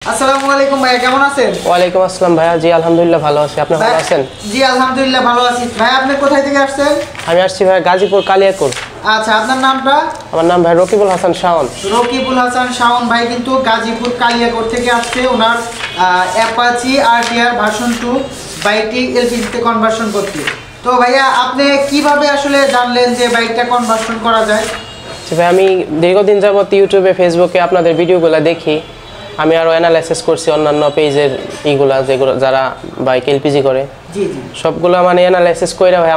আসসালামু আলাইকুম ভাইয়া, কেমন আছেন? ওয়ালাইকুম আসসালাম ভাইয়া। জি আলহামদুলিল্লাহ ভালো আছি। আপনি ভালো আছেন? জি আলহামদুলিল্লাহ ভালো আছি। ভাই আপনি কোথায় থেকে আসছেন? আমি আসছি ভাই গাজীপুর কালিয়াকৈর। আচ্ছা, আপনার নামটা? আমার নাম ভাই রকিবুল হাসান শাওন। রকিবুল হাসান শাওন ভাই কিন্তু গাজীপুর কালিয়াকৈর থেকে আসছে। ওনার অ্যাপাচি আরটিআর ভার্সন 2 বাইকটি এলপিজিতে কনভার্সন করতে। তো ভাইয়া আপনি কিভাবে আসলে জানলেন যে বাইকটা কনভার্সন করা যায়? ভাই আমি দীর্ঘদিন যাবত ইউটিউবে ফেসবুকে আপনাদের ভিডিওগুলো দেখি। আমি আরও অ্যানালাইসিস করছি অন্যান্য পেজের যেগুলো যারা বাইক এলপিজি করে। জি জি, সবগুলো মানে অ্যানালাইসিস করে ভাই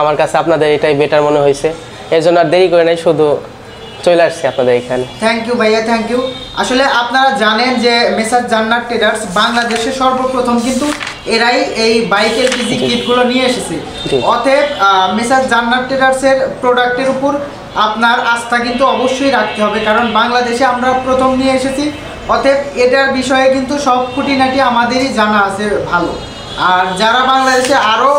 আমার কাছে আপনাদের এটাই বেটার মনে হয়েছে। এর জন্য আর দেরি করে নাই, শুধু চলে আসছি আপনাদের এখানে। থ্যাংক ইউ ভাইয়া, থ্যাংক ইউ। আসলে আপনারা জানেন যে মেসার জান্নাত ট্রেডার্স বাংলাদেশে সর্বপ্রথম কিন্তু এরাই এই বাইক এলপিজি কিটগুলো নিয়ে এসেছে। অতএব মেসার জান্নাত ট্রেডার্সের প্রোডাক্টের উপর আপনার আস্থা কিন্তু অবশ্যই রাখতে হবে, কারণ বাংলাদেশে আমরা প্রথম নিয়ে এসেছি। অতএব এটার বিষয়ে কিন্তু সব খুঁটিনাটি আমাদেরই জানা আছে ভালো। আর যারা বাংলাদেশে আরও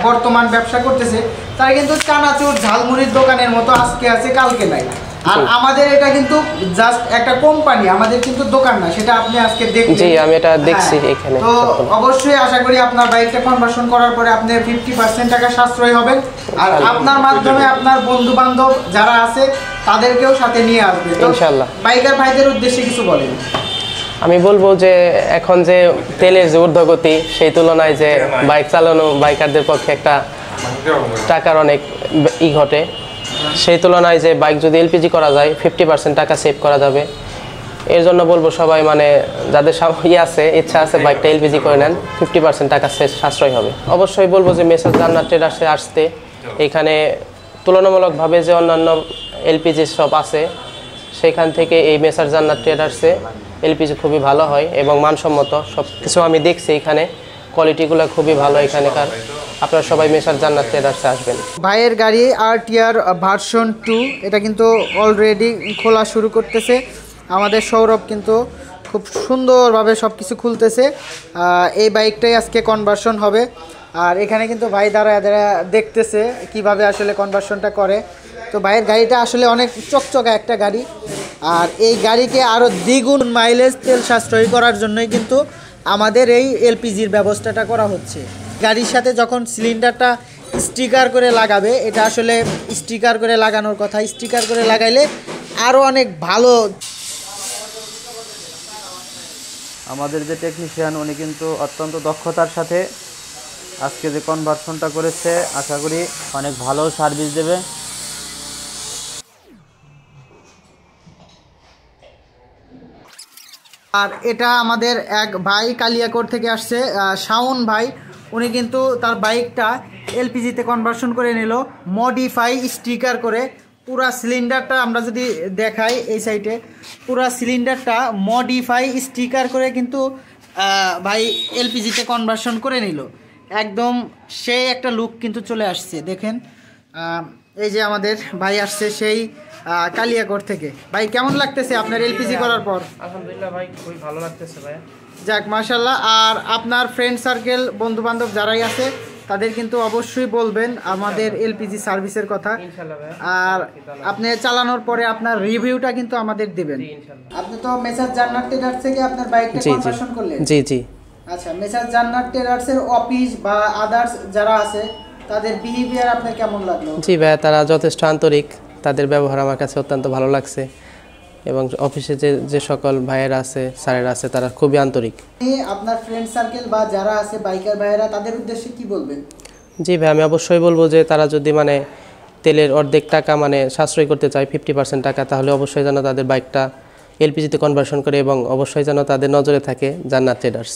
বর্তমান ব্যবসা করতেছে তারা কিন্তু চানাচুর ঝালমুড়ির দোকানের মতো আজকে আছে কালকে নাই। আর আমাদের এটা কিন্তু জাস্ট একটা কোম্পানি, আমাদের কিন্তু দোকান না, সেটা আপনি আজকে দেখছেন। জি আমি এটা দেখছি এখানে। তো অবশ্যই আশা করি আপনার বাইকটা কনভার্সন করার পরে আপনি 50% টাকা সাশ্রয় হবেন। আর আপনার মাধ্যমে আপনার বন্ধু বান্ধব যারা আছে তাদেরকেও সাথে নিয়ে আসবে। ইনশাআল্লাহ। বাইকার ভাইদের উদ্দেশ্যে কিছু বলেন। আমি বলবো যে এখন যে তেলের যে ঊর্ধ্বগতি, সেই তুলনায় যে বাইক চালানো বাইকারদের পক্ষে একটা টাকার অনেক ঘটে। সেই তুলনায় যে বাইক যদি এলপিজি করা যায় 50% টাকা সেভ করা যাবে। এর জন্য বলবো সবাই মানে যাদের আছে ইচ্ছা আছে বাইকটা এলপিজি করে নেন, 50% টাকা সাশ্রয় হবে। অবশ্যই বলবো যে মেসার জান্নাত ট্রেডার্সে আসতে। এখানে তুলনামূলকভাবে যে অন্যান্য এলপিজি শপ আছে সেখান থেকে এই মেসার জান্নাত ট্রেডার্সে এলপিজি খুবই ভালো হয় এবং মানসম্মত সব কিছু আমি দেখছি। এখানে কোয়ালিটিগুলো খুবই ভালো এখানকার। আপনারা সবাই মেসার জান্নাত ট্রেডার্সে আসবেন। ভাইয়ের গাড়ি আরটিআর ভার্সন 2 এটা কিন্তু অলরেডি খোলা শুরু করতেছে। আমাদের সৌরভ কিন্তু খুব সুন্দরভাবে সব কিছু খুলতেছে। এই বাইকটাই আজকে কনভার্সন হবে। আর এখানে কিন্তু ভাই দাঁড়ায় দেখতেছে কিভাবে আসলে কনভার্সনটা করে। তো ভাইয়ের গাড়িটা আসলে অনেক চকচকা একটা গাড়ি। আর এই গাড়িকে আরও দ্বিগুণ মাইলেজ তেল সাশ্রয়ী করার জন্যই কিন্তু আমাদের এই এলপিজির ব্যবস্থাটা করা হচ্ছে। গাড়ির সাথে যখন সিলিন্ডারটা স্টিকার করে লাগাবে, এটা আসলে স্টিকার করে লাগানোর কথা। স্টিকার করে লাগাইলে আরও অনেক ভালো। আমাদের যে টেকনিশিয়ান উনি কিন্তু অত্যন্ত দক্ষতার সাথে আজকে যে কনভার্সনটা করেছে, আশা করি অনেক ভালো সার্ভিস দেবে। আর এটা আমাদের এক ভাই কালিয়াকৈর থেকে আসছে, শাওন ভাই। উনি কিন্তু তার বাইকটা এলপিজিতে কনভার্সন করে নিল মডিফাই স্টিকার করে। পুরা সিলিন্ডারটা আমরা যদি দেখাই এই সাইডে, পুরা সিলিন্ডারটা মডিফাই স্টিকার করে কিন্তু ভাই এলপিজিতে কনভার্সন করে নিল। একদম সেই একটা লুক কিন্তু চলে আসছে। দেখেন এই যে আমাদের ভাই আসছে সেই কালিয়াকৈর থেকে। ভাই কেমন লাগতেছে আপনার এলপিজি করার পর? আলহামদুলিল্লাহ ভাই, খুবই ভালো লাগতেছে ভাই। যাক মাশাআল্লাহ। আর আপনার ফ্রেন্ড সার্কেল বন্ধু বান্ধব যারাই আছে তাদের কিন্তু অবশ্যই বলবেন আমাদের এলপিজি সার্ভিসের কথা। আর আপনি চালানোর পরে আপনার রিভিউটা কিন্তু আমাদের দিবেন। আপনি তো মেসার জান্নাত ট্রেডার্স থেকে আপনার বাইকটা কনভার্সন করলেন। জি জি। আচ্ছা, মেসার জান্নাত ট্রেডার্সের অফিস বা আদার্স যারা আছে তাদের বিহেভিয়ার আপনার কেমন লাগলো? জি ভাই, তারা যথেষ্ট আন্তরিক। তাদের ব্যবহার আমার কাছে অত্যন্ত ভালো লাগছে এবং অফিসে যে সকল ভাইয়েরা আছে স্যারেরা আছে তারা খুবই আন্তরিক। আপনার ফ্রেন্ড সার্কেল বা যারা আছে বাইকার ভাইয়েরা তাদের উদ্দেশ্যে কি বলবেন? জি ভাই, আমি অবশ্যই বলবো যে তারা যদি মানে তেলের অর্ধেক টাকা মানে সাশ্রয় করতে চায় 50% টাকা, তাহলে অবশ্যই যেন তাদের বাইকটা এলপিজিতে কনভার্সন করে এবং অবশ্যই যেন তাদের নজরে থাকে জান্নাত ট্রেডার্স।